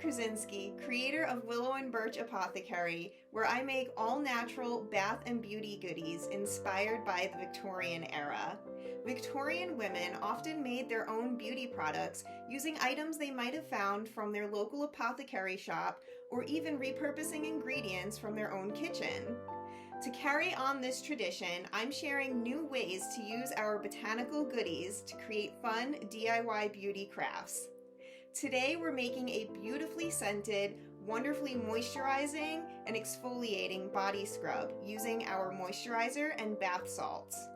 Krasinski, creator of Willow and Birch Apothecary, where I make all-natural bath and beauty goodies inspired by the Victorian era. Victorian women often made their own beauty products using items they might have found from their local apothecary shop or even repurposing ingredients from their own kitchen. To carry on this tradition, I'm sharing new ways to use our botanical goodies to create fun DIY beauty crafts. Today we're making a beautifully scented, wonderfully moisturizing and exfoliating body scrub using our moisturizer and bath salts.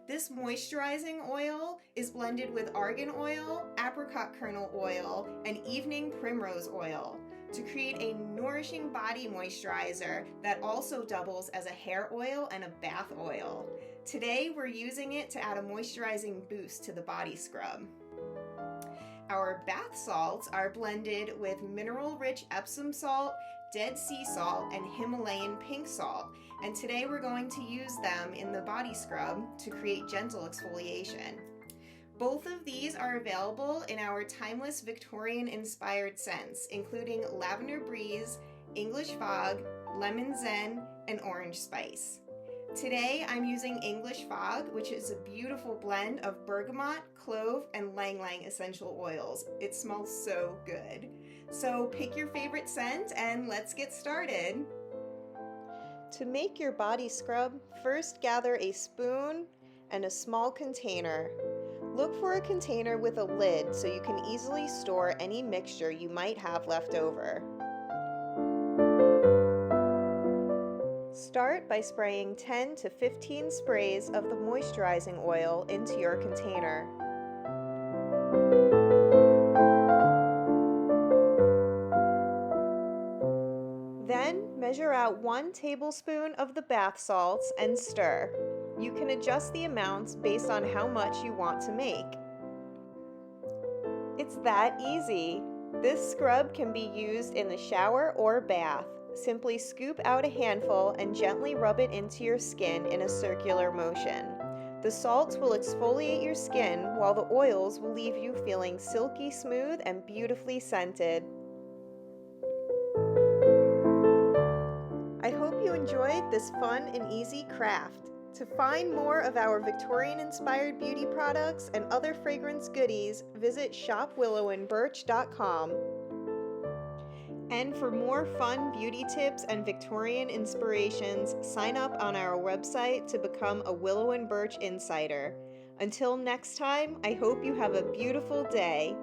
This moisturizing oil is blended with argan oil, apricot kernel oil, and evening primrose oil to create a nourishing body moisturizer that also doubles as a hair oil and a bath oil. Today we're using it to add a moisturizing boost to the body scrub. Our bath salts are blended with mineral-rich Epsom salt, Dead Sea salt, and Himalayan pink salt, and today we're going to use them in the body scrub to create gentle exfoliation. Both of these are available in our timeless Victorian-inspired scents, including Lavender Breeze, English Fog, Lemon Zen, and Orange Spice. Today I'm using English Fog, which is a beautiful blend of bergamot, clove, and ylang-ylang essential oils. It smells so good. So pick your favorite scent and let's get started. To make your body scrub, first gather a spoon and a small container. Look for a container with a lid so you can easily store any mixture you might have left over. Start by spraying 10 to 15 sprays of the moisturizing oil into your container. Then measure out 1 tablespoon of the bath salts and stir. You can adjust the amounts based on how much you want to make. It's that easy. This scrub can be used in the shower or bath. Simply scoop out a handful and gently rub it into your skin in a circular motion. The salts will exfoliate your skin while the oils will leave you feeling silky smooth and beautifully scented. I hope you enjoyed this fun and easy craft. To find more of our Victorian-inspired beauty products and other fragrance goodies, visit shopwillowandbirch.com. And for more fun beauty tips and Victorian inspirations, sign up on our website to become a Willow and Birch insider. Until next time, I hope you have a beautiful day.